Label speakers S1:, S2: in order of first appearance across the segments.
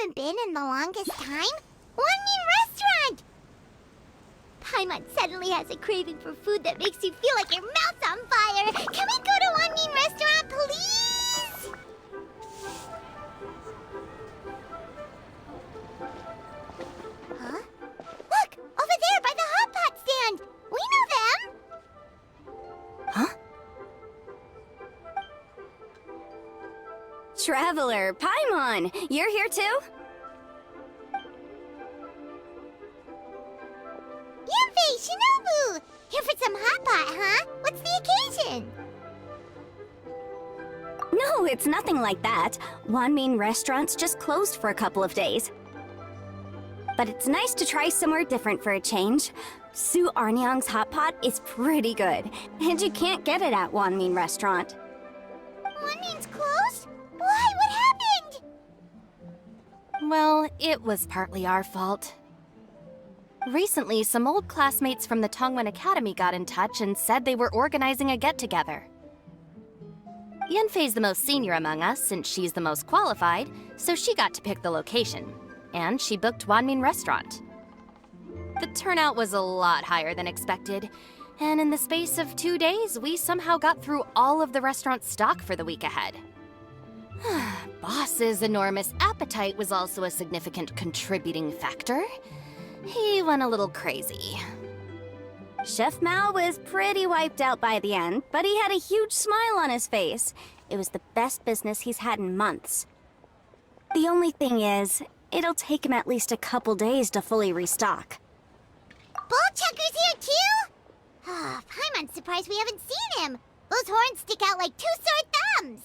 S1: haven't been in the longest time? One Mean Restaurant! Paimon suddenly has a craving for food that makes you feel like your mouth's on fire. Can we go to One Mean Restaurant, please? Huh? Look! Over there by the hot pot stand! We know them!
S2: Huh? Traveler, Paimon! You're here too?
S1: Yanfei, Shinobu! Here for some hot pot, huh? What's the occasion?
S2: No, it's nothing like that. One Mean Restaurant's just closed for a couple of days. But it's nice to try somewhere different for a change. Su Arnyang's hot pot is pretty good, and you can't get it at One Mean Restaurant.
S1: One Mean's closed? Why? What happened?
S3: Well, it was partly our fault. Recently, some old classmates from the Tongwen Academy got in touch and said they were organizing a get-together. Yanfei's the most senior among us, since she's the most qualified, so she got to pick the location. And she booked Wanmin Restaurant. The turnout was a lot higher than expected, and in the space of 2 days, we somehow got through all of the restaurant's stock for the week ahead. Boss's enormous appetite was also a significant contributing factor. He went a little crazy.
S2: Chef Mao was pretty wiped out by the end, but he had a huge smile on his face. It was the best business he's had in months. The only thing is, it'll take him at least a couple days to fully restock.
S1: Bullchucker's here too? Paimon's surprised we haven't seen him. Those horns stick out like two sore thumbs.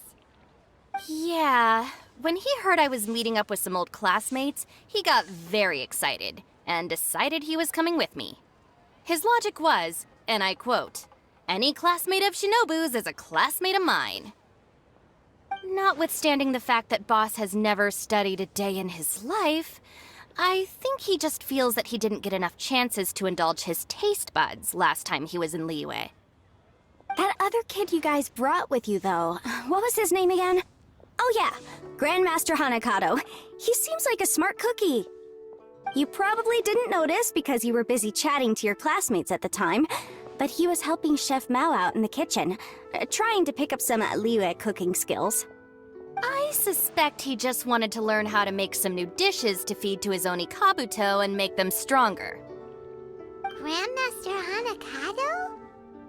S3: Yeah, when he heard I was meeting up with some old classmates, he got very excited and decided he was coming with me. His logic was, and I quote, "Any classmate of Shinobu's is a classmate of mine." Notwithstanding the fact that Boss has never studied a day in his life, I think he just feels that he didn't get enough chances to indulge his taste buds last time he was in Liyue.
S2: That other kid you guys brought with you, though, what was his name again? Oh yeah, Grandmaster Hanakato. He seems like a smart cookie. You probably didn't notice because you were busy chatting to your classmates at the time, but he was helping Chef Mao out in the kitchen, trying to pick up some Liyue cooking skills.
S3: I suspect he just wanted to learn how to make some new dishes to feed to his Onikabuto and make them stronger.
S1: Grandmaster Hanakato?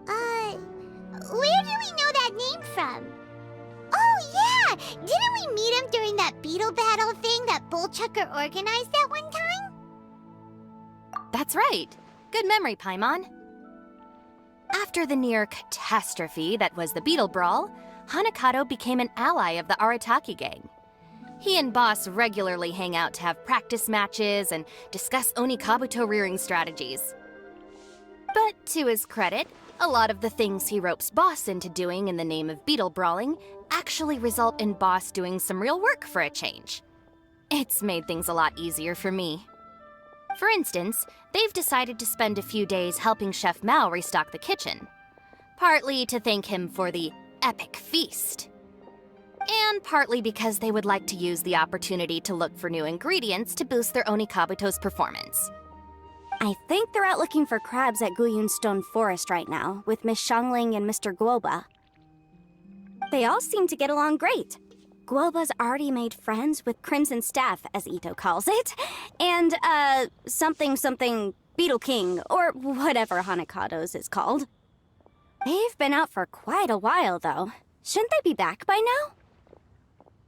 S1: Where do we know that name from? Oh yeah! Didn't we meet him during that Beetle battle thing that Bullchucker organized that one time?
S3: That's right. Good memory, Paimon. After the near catastrophe that was the Beetle Brawl, Hanakato became an ally of the Arataki gang. He and Boss regularly hang out to have practice matches and discuss Onikabuto rearing strategies. But to his credit, a lot of the things he ropes Boss into doing in the name of Beetle Brawling actually result in Boss doing some real work for a change. It's made things a lot easier for me. For instance, they've decided to spend a few days helping Chef Mao restock the kitchen. Partly to thank him for the epic feast. And partly because they would like to use the opportunity to look for new ingredients to boost their Onikabuto's performance.
S2: I think they're out looking for crabs at Guyun Stone Forest right now, with Miss Shangling and Mr. Guoba. They all seem to get along great. Guoba's already made friends with Crimson Staff, as Ito calls it, and, something Beetle King, or whatever Hanakato's is called. They've been out for quite a while, though. Shouldn't they be back by now?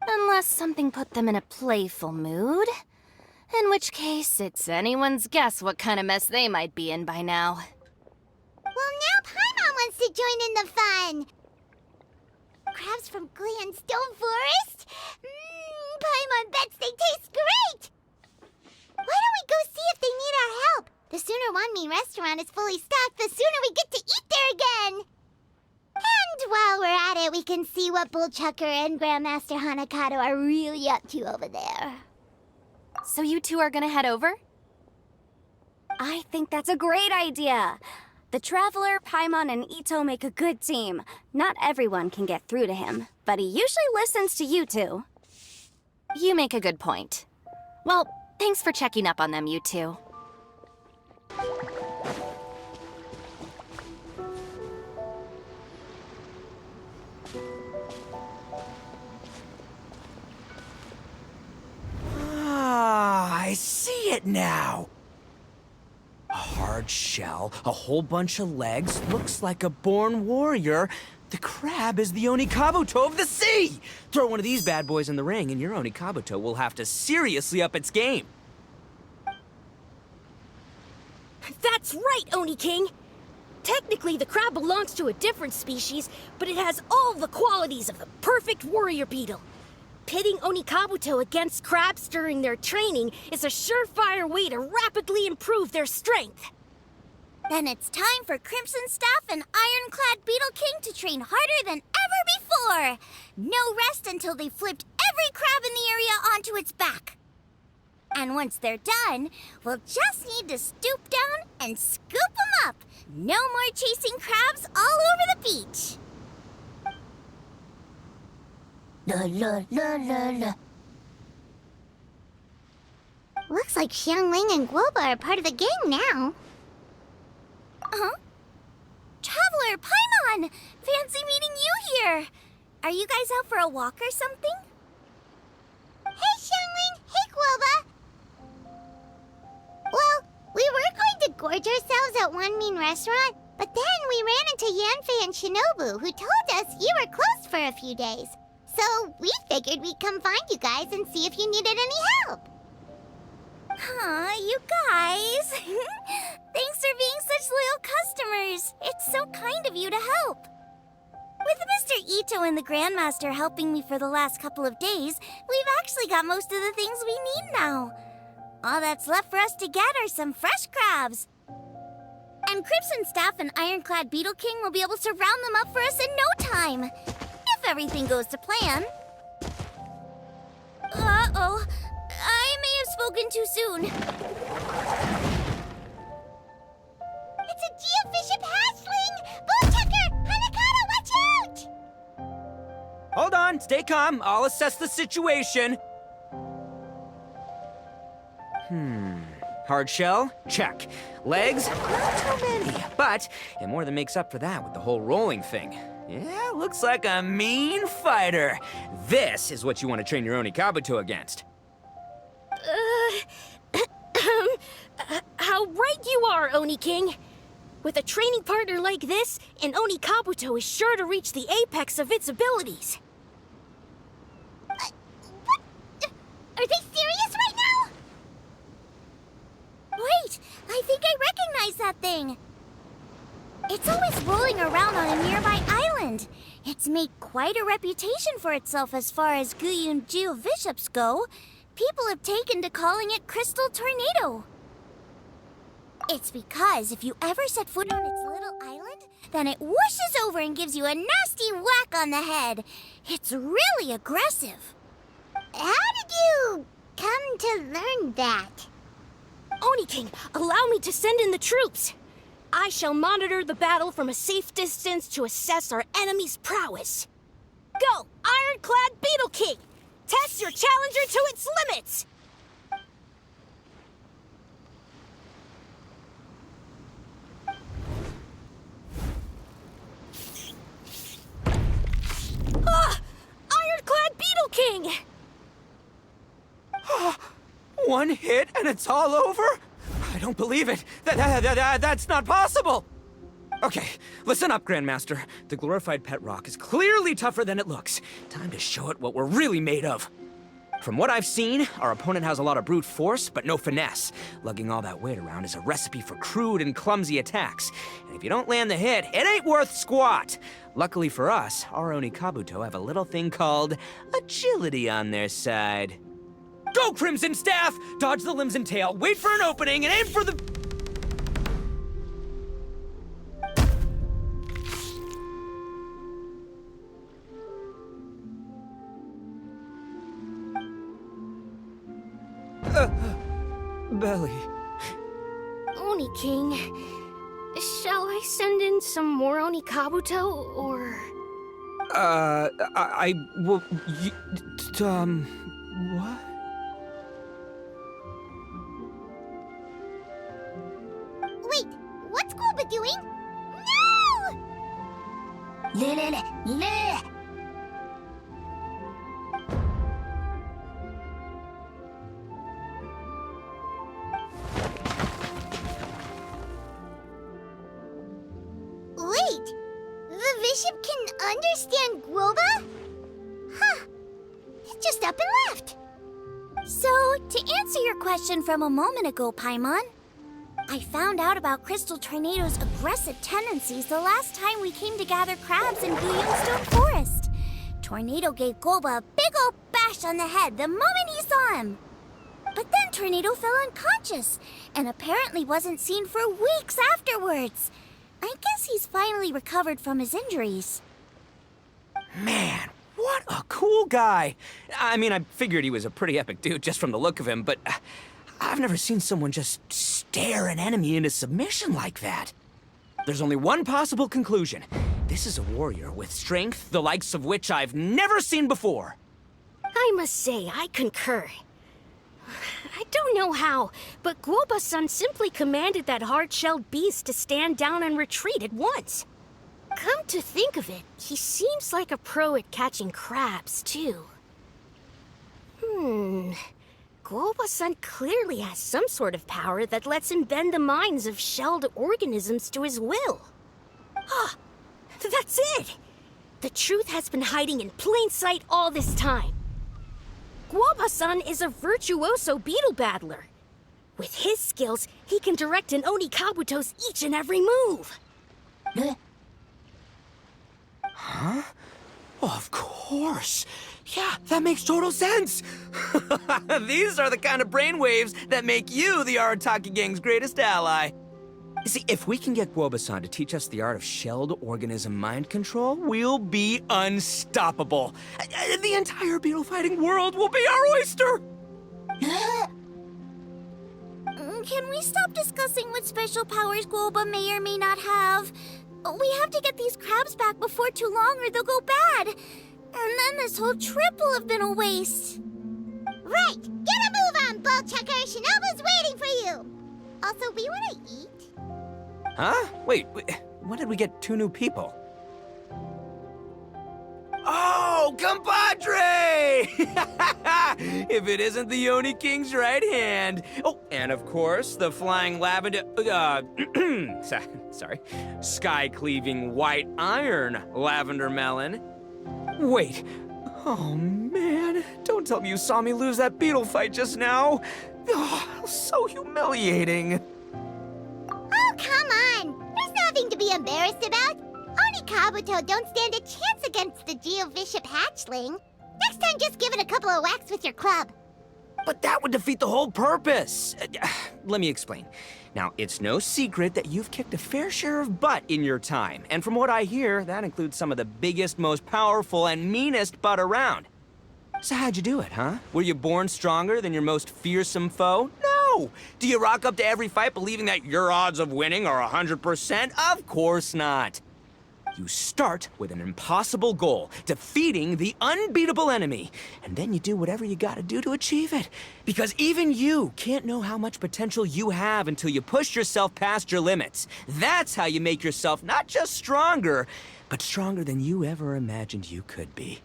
S3: Unless something put them in a playful mood. In which case, it's anyone's guess what kind of mess they might be in by now.
S1: Well, now Paimon wants to join in the fun! Crabs from Guyun Stone Forest? Paimon bets they taste great! Why don't we go see if they need our help? The sooner Wanmi Restaurant is fully stocked, the sooner we get to eat there again! And while we're at it, we can see what Bullchucker and Grandmaster Hanakato are really up to over there.
S3: So you two are gonna head over?
S2: I think that's a great idea. The Traveler, Paimon, and Ito make a good team. Not everyone can get through to him, but he usually listens to you two.
S3: You make a good point. Well, thanks for checking up on them, you two.
S4: Ah, I see it now. A hard shell, a whole bunch of legs, looks like a born warrior. The crab is the Onikabuto of the sea! Throw one of these bad boys in the ring and your Onikabuto will have to seriously up its game.
S5: That's right, Oni King! Technically, the crab belongs to a different species, but it has all the qualities of the perfect warrior beetle. Pitting Onikabuto against crabs during their training is a surefire way to rapidly improve their strength.
S1: Then it's time for Crimson Staff and Ironclad Beetle King to train harder than ever before. No rest until they've flipped every crab in the area onto its back. And once they're done, we'll just need to stoop down and scoop them up. No more chasing crabs all over the beach. La la la la la. Looks like Xiangling and Guoba are part of the gang now. Huh? Traveler, Paimon! Fancy meeting you here! Are you guys out for a walk or something? Hey, Xiangling! Hey, Guoba! Well, we were going to gorge ourselves at one mean restaurant, but then we ran into Yanfei and Shinobu, who told us you were closed for a few days. So we figured we'd come find you guys and see if you needed any help. Aw, you guys. Thanks for being such loyal customers. It's so kind of you to help. With Mr. Ito and the Grandmaster helping me for the last couple of days, we've actually got most of the things we need now. All that's left for us to get are some fresh crabs. And Crimson Staff and Ironclad Beetle King will be able to round them up for us in no time. If everything goes to plan. Uh-oh. I may have spoken too soon. It's a geofiship hatchling! Bullchucker! Hanakata, watch out!
S4: Hold on, stay calm. I'll assess the situation. Hard shell? Check. Legs? Not too many, but it more than makes up for that with the whole rolling thing. Yeah, looks like a mean fighter. This is what you want to train your Onikabuto against.
S5: How right you are, Oni King! With a training partner like this, an Onikabuto is sure to reach the apex of its abilities.
S1: What? Are they serious right now? Wait, I think I recognize that thing. It's always rolling around on a nearby island. It's made quite a reputation for itself as far as Guyun geoviships go. People have taken to calling it Crystal Tornado. It's because if you ever set foot on its little island, then it whooshes over and gives you a nasty whack on the head. It's really aggressive. How did you come to learn that?
S5: Oni King, allow me to send in the troops. I shall monitor the battle from a safe distance to assess our enemy's prowess. Go, Ironclad Beetle King! Test your challenger to its limits! Ah! Ironclad Beetle King!
S4: One hit and it's all over? I don't believe it. That's not possible. Okay, listen up, Grandmaster. The glorified pet rock is clearly tougher than it looks. Time to show it what we're really made of. From what I've seen, our opponent has a lot of brute force, but no finesse. Lugging all that weight around is a recipe for crude and clumsy attacks. And if you don't land the hit, it ain't worth squat. Luckily for us, our Onikabuto have a little thing called agility on their side. Go, Crimson Staff! Dodge the limbs and tail, wait for an opening, and aim for the... Belly.
S5: Oni King, shall I send in some more Onikabuto, or...?
S4: I will... what?
S1: Wait, the bishop can understand Guoba? Huh, it just up and left.
S2: So, to answer your question from a moment ago, Paimon, I found out about Crystal Tornado's aggressive tendencies the last time we came to gather crabs in Stone Forest. Tornado gave Guoba a big ol' bash on the head the moment he saw him. But then Tornado fell unconscious, and apparently wasn't seen for weeks afterwards. I guess he's finally recovered from his injuries.
S4: Man, what a cool guy. I mean, I figured he was a pretty epic dude just from the look of him, but I've never seen someone just stare an enemy into submission like that. There's only one possible conclusion. This is a warrior with strength, the likes of which I've never seen before.
S5: I must say, I concur. I don't know how, but Guoba-san simply commanded that hard-shelled beast to stand down and retreat at once. Come to think of it, he seems like a pro at catching crabs, too. Guoba-san clearly has some sort of power that lets him bend the minds of shelled organisms to his will. Ah, that's it! The truth has been hiding in plain sight all this time. Guoba-san is a virtuoso beetle battler. With his skills, he can direct an Onikabuto's each and every move.
S4: Huh? Oh, of course. Yeah, that makes total sense. These are the kind of brainwaves that make you the Arataki gang's greatest ally. You see, if we can get Guoba-san to teach us the art of shelled organism mind control, we'll be unstoppable. The entire beetle fighting world will be our oyster.
S2: Can we stop discussing what special powers Guoba may or may not have? We have to get these crabs back before too long or they'll go bad. And then this whole trip will have been a waste.
S1: Right, get a move on, Bullchucker. Shinobu's waiting for you. Also, we want to eat.
S4: Huh? Wait, when did we get 2 new people? Oh, compadre! If it isn't the Oni King's right hand. Oh, and of course, the flying lavender, sorry, sky-cleaving white iron lavender melon. Wait, oh man, don't tell me you saw me lose that beetle fight just now. Oh, so humiliating.
S1: Oh, come on. There's nothing to be embarrassed about. Onikabuto don't stand a chance against the Geovishap hatchling. Next time, just give it a couple of whacks with your club.
S4: But that would defeat the whole purpose. Let me explain. Now, it's no secret that you've kicked a fair share of butt in your time. And from what I hear, that includes some of the biggest, most powerful, and meanest butt around. So how'd you do it, huh? Were you born stronger than your most fearsome foe? No! Do you rock up to every fight believing that your odds of winning are 100%? Of course not. You start with an impossible goal, defeating the unbeatable enemy. And then you do whatever you gotta do to achieve it. Because even you can't know how much potential you have until you push yourself past your limits. That's how you make yourself not just stronger, but stronger than you ever imagined you could be.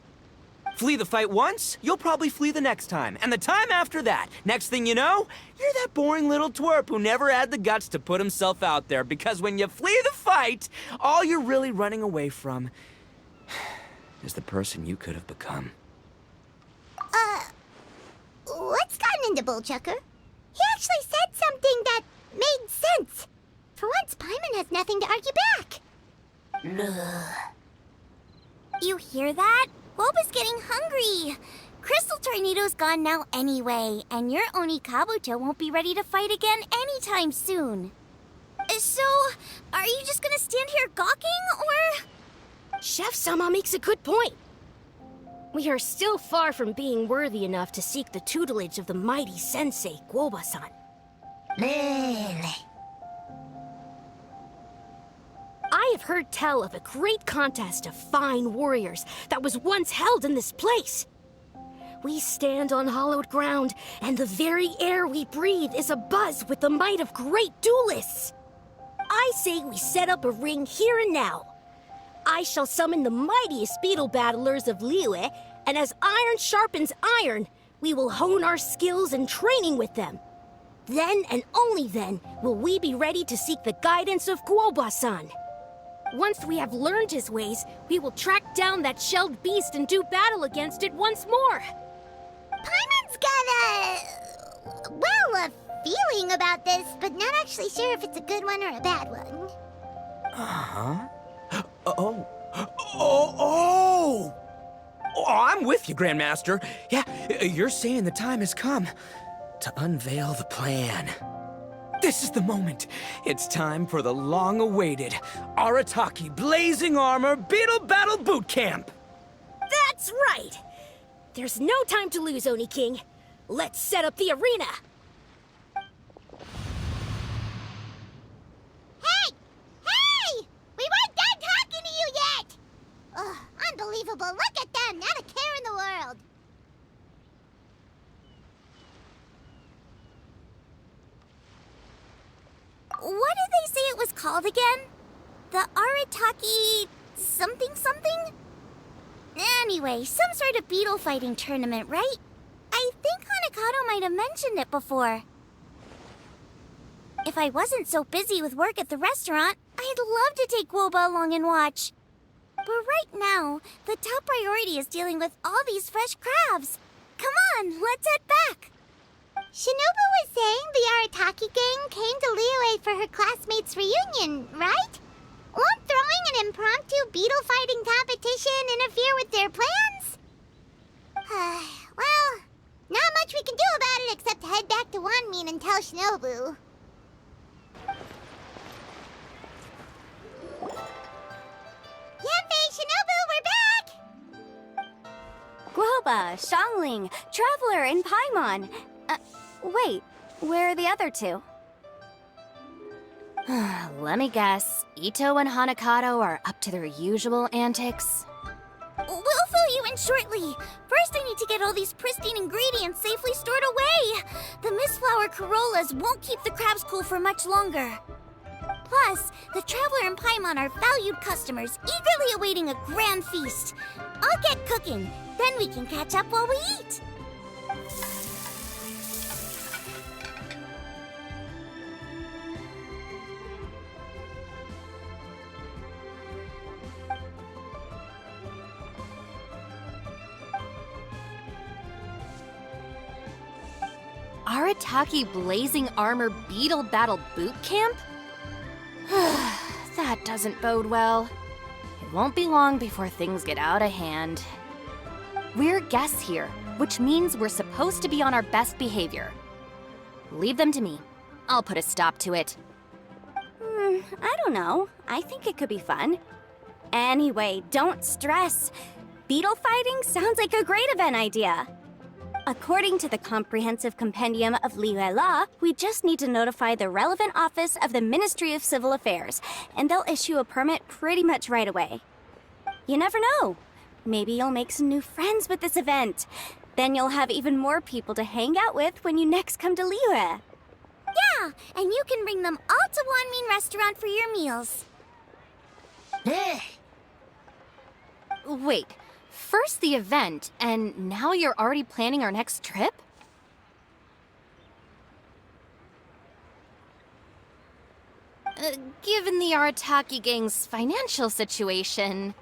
S4: Flee the fight once, you'll probably flee the next time. And the time after that, next thing you know, you're that boring little twerp who never had the guts to put himself out there. Because when you flee the fight, all you're really running away from is the person you could have become.
S1: What's gotten into Bullchucker? He actually said something that made sense. For once, Paimon has nothing to argue back.
S2: You hear that? Guoba's getting hungry. Crystal Tornado's gone now anyway, and your Onikabuto won't be ready to fight again anytime soon. So, are you just gonna stand here gawking, or...?
S5: Chef-sama makes a good point. We are still far from being worthy enough to seek the tutelage of the mighty sensei, Guoba-san. I have heard tell of a great contest of fine warriors that was once held in this place. We stand on hallowed ground, and the very air we breathe is abuzz with the might of great duelists. I say we set up a ring here and now. I shall summon the mightiest beetle battlers of Liyue, and as iron sharpens iron, we will hone our skills and training with them. Then and only then will we be ready to seek the guidance of Guoba-san. Once we have learned his ways, we will track down that shelled beast and do battle against it once more.
S1: Paimon's got a feeling about this, but not actually sure if it's a good one or a bad one.
S4: Uh-huh. Oh, I'm with you, Grandmaster. Yeah, you're saying the time has come to unveil the plan. This is the moment. It's time for the long-awaited Arataki Blazing Armor Beetle Battle Boot Camp.
S5: That's right! There's no time to lose, Oni King. Let's set up the arena!
S1: Hey! We weren't done talking to you yet! Ugh, unbelievable. Look at them. Not a care in the world.
S2: What did they say it was called again? The Arataki something? Anyway, some sort of beetle fighting tournament, right? I think Onikabuto might have mentioned it before. If I wasn't so busy with work at the restaurant, I'd love to take Guoba along and watch. But right now, the top priority is dealing with all these fresh crabs. Come on, let's head back.
S1: Shinobu was saying the Arataki gang came to Liyue for her classmates' reunion, right? Won't throwing an impromptu beetle fighting competition interfere with their plans? Well, not much we can do about it except head back to Wanmin and tell Shinobu. Yanfei, Shinobu, we're back!
S2: Guoba, Xiangling, Traveler, and Paimon. Wait, where are the other two?
S3: Let me guess. Ito and Hanakato are up to their usual antics.
S2: We'll fill you in shortly. First, I need to get all these pristine ingredients safely stored away. The mistflower corollas won't keep the crabs cool for much longer. Plus, the Traveler and Paimon are valued customers, eagerly awaiting a grand feast. I'll get cooking, then we can catch up while we eat.
S3: Arataki Blazing Armor Beetle Battle Boot Camp? That doesn't bode well. It won't be long before things get out of hand. We're guests here, which means we're supposed to be on our best behavior. Leave them to me. I'll put a stop to it.
S2: I don't know. I think it could be fun. Anyway, don't stress. Beetle fighting sounds like a great event idea. According to the Comprehensive Compendium of Liyue Law, we just need to notify the relevant office of the Ministry of Civil Affairs, and they'll issue a permit pretty much right away. You never know. Maybe you'll make some new friends with this event. Then you'll have even more people to hang out with when you next come to Liyue. Yeah, and you can bring them all to Wanmin Restaurant for your meals.
S3: Wait, first the event, and now you're already planning our next trip? Given the Arataki gang's financial situation...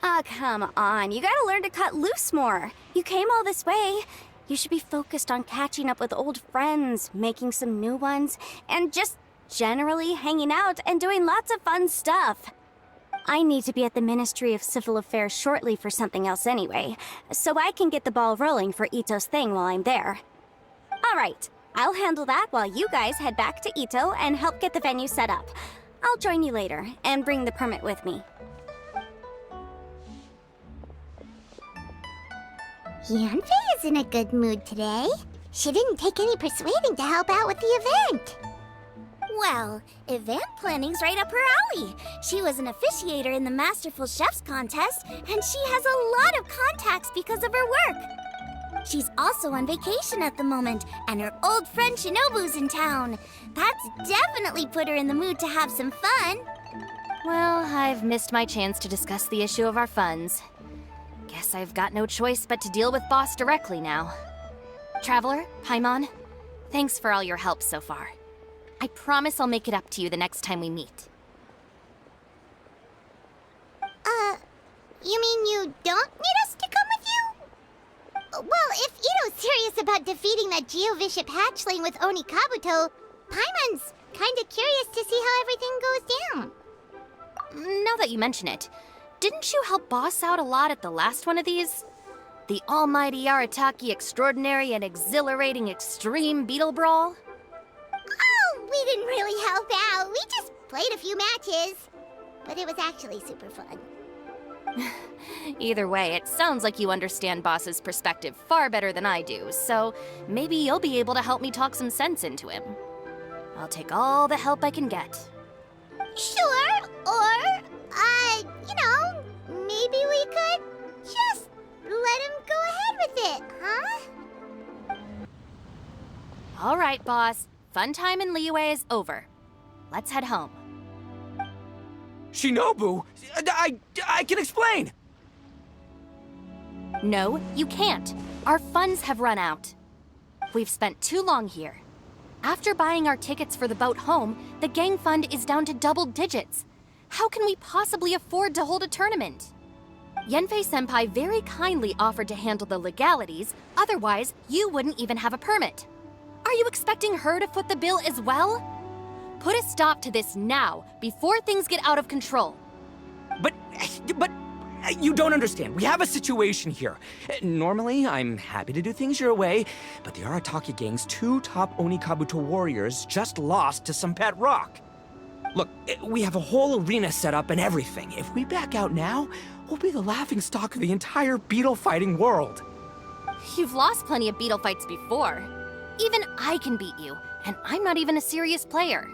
S2: Ah, come on. You gotta learn to cut loose more. You came all this way. You should be focused on catching up with old friends, making some new ones, and just generally hanging out and doing lots of fun stuff. I need to be at the Ministry of Civil Affairs shortly for something else anyway, so I can get the ball rolling for Ito's thing while I'm there. All right, I'll handle that while you guys head back to Ito and help get the venue set up. I'll join you later and bring the permit with me.
S1: Yanfei is in a good mood today. She didn't take any persuading to help out with the event.
S2: Well, event planning's right up her alley. She was an officiator in the Masterful Chefs contest, and she has a lot of contacts because of her work. She's also on vacation at the moment, and her old friend Shinobu's in town. That's definitely put her in the mood to have some fun.
S3: Well, I've missed my chance to discuss the issue of our funds. Guess I've got no choice but to deal with Boss directly now. Traveler, Paimon, thanks for all your help so far. I promise I'll make it up to you the next time we meet.
S1: You mean you don't need us to come with you? Well, if Ito's serious about defeating that Geovishap hatchling with Onikabuto, Paimon's kinda curious to see how everything goes down.
S3: Now that you mention it, didn't you help Boss out a lot at the last one of these? The almighty Arataki extraordinary and exhilarating extreme Beetle Brawl?
S1: Oh, we didn't really help out. We just played a few matches. But it was actually super fun.
S3: Either way, it sounds like you understand Boss's perspective far better than I do, so maybe you'll be able to help me talk some sense into him. I'll take all the help I can get.
S1: Sure, or, maybe we could just let him go ahead with it, huh?
S3: All right, Boss. Fun time in Liyue is over. Let's head home.
S4: Shinobu, I can explain.
S3: No, you can't. Our funds have run out. We've spent too long here. After buying our tickets for the boat home, the gang fund is down to double digits. How can we possibly afford to hold a tournament? Yenfei-senpai very kindly offered to handle the legalities, otherwise you wouldn't even have a permit. Are you expecting her to foot the bill as well? Put a stop to this now, before things get out of control.
S4: But you don't understand. We have a situation here. Normally, I'm happy to do things your way, but the Arataki gang's 2 top Onikabuto warriors just lost to some pet rock. Look, we have a whole arena set up and everything. If we back out now, we'll be the laughingstock of the entire beetle fighting world.
S3: You've lost plenty of beetle fights before. Even I can beat you, and I'm not even a serious player.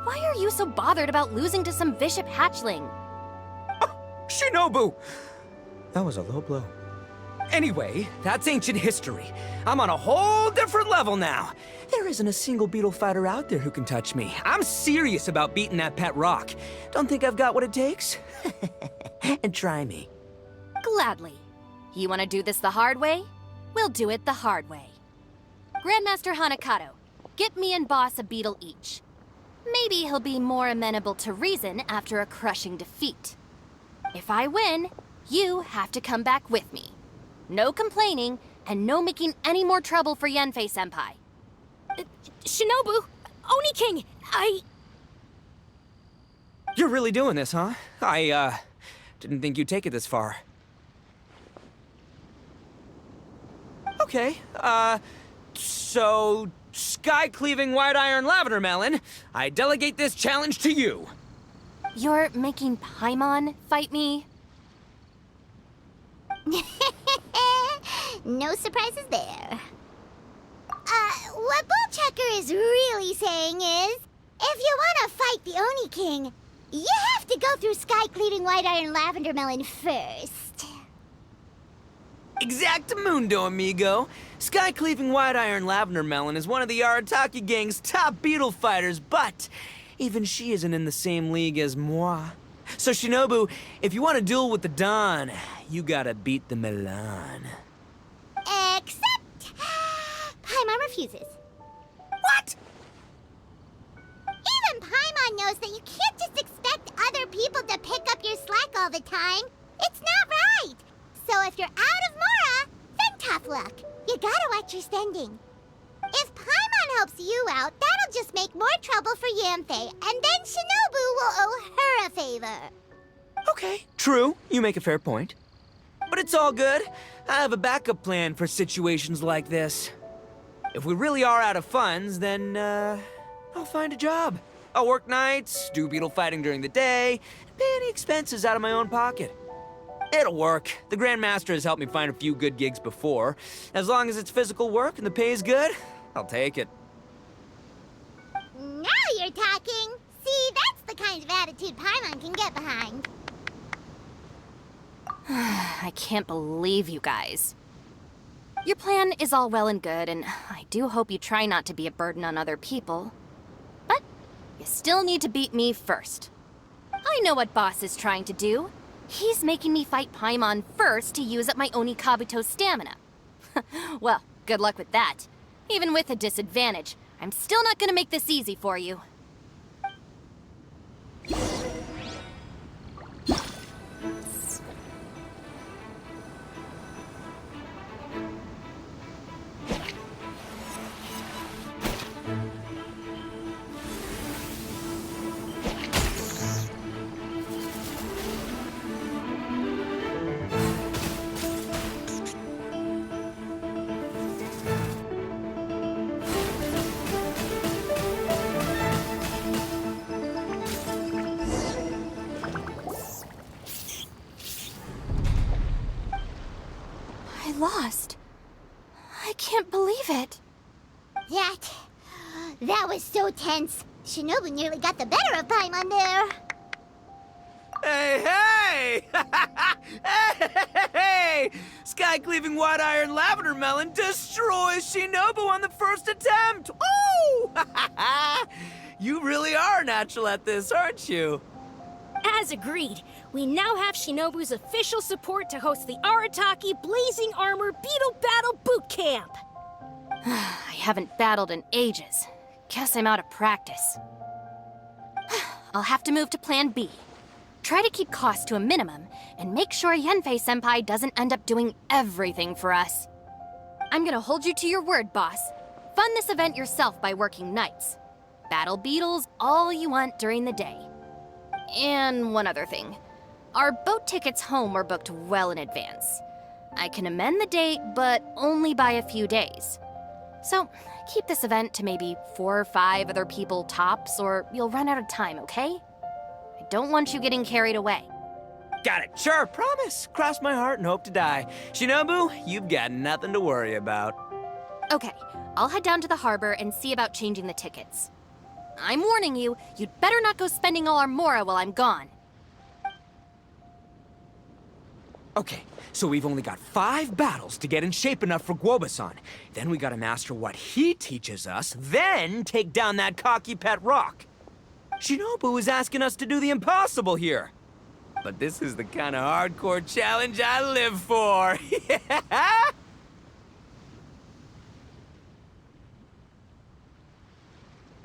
S3: Why are you so bothered about losing to some Bishop hatchling?
S4: Shinobu! That was a low blow. Anyway, that's ancient history. I'm on a whole different level now. There isn't a single beetle fighter out there who can touch me. I'm serious about beating that pet rock. Don't think I've got what it takes? And try me.
S3: Gladly. You want to do this the hard way? We'll do it the hard way. Grandmaster Hanakato, get me and Boss a beetle each. Maybe he'll be more amenable to reason after a crushing defeat. If I win, you have to come back with me. No complaining, and no making any more trouble for Yenfei-senpai.
S5: Shinobu! Oni King!
S4: You're really doing this, huh? I didn't think you'd take it this far. Okay, so sky-cleaving white iron lavender melon, I delegate this challenge to you.
S3: You're making Paimon fight me?
S1: No surprises there. What Bullchucker is really saying is, if you want to fight the Oni King, you have to go through sky-cleaving white iron lavender melon first.
S4: Exactamundo, amigo. Sky-cleaving white iron lavender melon is one of the Arataki gang's top beetle fighters, but even she isn't in the same league as moi. So Shinobu, if you want to duel with the Don, you gotta beat the Milan.
S1: Except Paimon refuses.
S4: What?
S1: Even Paimon knows that you can't just expect other people to pick up your slack all the time. It's not right. So if you're out of Mora, then tough luck. You gotta watch your spending. If Paimon helps you out, that'll just make more trouble for Yanfei, and then Shinobu will owe her a favor.
S4: Okay, true. You make a fair point. But it's all good. I have a backup plan for situations like this. If we really are out of funds, then, I'll find a job. I'll work nights, do beetle fighting during the day, and pay any expenses out of my own pocket. It'll work. The Grandmaster has helped me find a few good gigs before. As long as it's physical work and the pay's good, I'll take it.
S1: Now you're talking. See, that's the kind of attitude Paimon can get behind.
S3: I can't believe you guys. Your plan is all well and good, and I do hope you try not to be a burden on other people. But you still need to beat me first. I know what Boss is trying to do. He's making me fight Paimon first to use up my Onikabuto stamina. Well, good luck with that. Even with a disadvantage, I'm still not gonna make this easy for you. I lost. I can't believe it.
S1: That was so tense. Shinobu nearly got the better of Paimon there.
S4: Hey! Hey! Sky-cleaving white iron lavender melon destroys Shinobu on the first attempt! Oh! You really are natural at this, aren't you?
S5: As agreed, we now have Shinobu's official support to host the Arataki Blazing Armor Beetle Battle Boot Camp.
S3: I haven't battled in ages. Guess I'm out of practice. I'll have to move to Plan B. Try to keep costs to a minimum, and make sure Yanfei-senpai doesn't end up doing everything for us. I'm gonna hold you to your word, boss. Fund this event yourself by working nights. Battle beetles all you want during the day. And one other thing. Our boat tickets home were booked well in advance. I can amend the date, but only by a few days. So, keep this event to maybe 4 or 5 other people tops, or you'll run out of time, okay? I don't want you getting carried away.
S4: Got it. Sure, promise. Cross my heart and hope to die. Shinobu, you've got nothing to worry about.
S3: Okay, I'll head down to the harbor and see about changing the tickets. I'm warning you, you'd better not go spending all our mora while I'm gone.
S4: Okay, so we've only got 5 battles to get in shape enough for Guoba-san. Then we gotta master what he teaches us, then take down that cocky pet rock. Shinobu is asking us to do the impossible here. But this is the kind of hardcore challenge I live for. Yeah!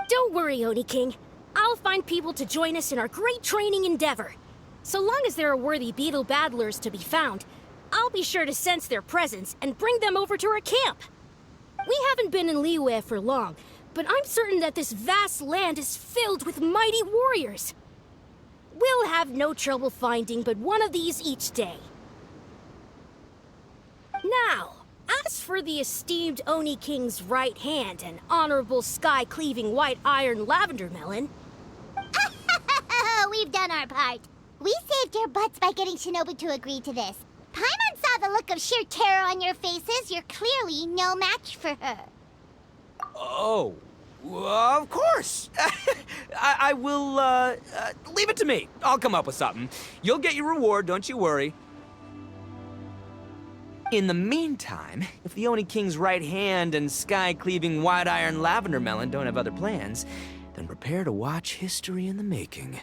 S5: Don't worry, Oni King. I'll find people to join us in our great training endeavor. So long as there are worthy beetle battlers to be found, I'll be sure to sense their presence and bring them over to our camp. We haven't been in Liyue for long, but I'm certain that this vast land is filled with mighty warriors. We'll have no trouble finding but one of these each day. Now, as for the esteemed Oni King's right hand and honorable sky-cleaving white iron lavender melon...
S1: We've done our part. We saved your butts by getting Shinobu to agree to this. Paimon saw the look of sheer terror on your faces. You're clearly no match for her.
S4: Oh, of course. I will, leave it to me. I'll come up with something. You'll get your reward, don't you worry. In the meantime, if the Oni King's right hand and sky-cleaving white iron lavender melon don't have other plans, then prepare to watch history in the making.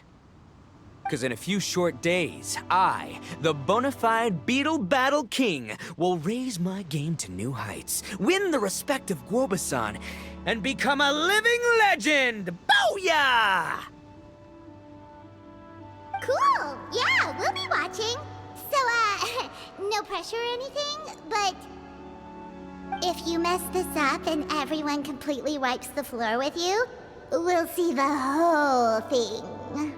S4: Because in a few short days, I, the bona fide Beetle Battle King, will raise my game to new heights, win the respect of Guoba-san, and become a living legend! Booyah!
S1: Cool. Yeah, we'll be watching. So, no pressure or anything, but if you mess this up and everyone completely wipes the floor with you, we'll see the whole thing.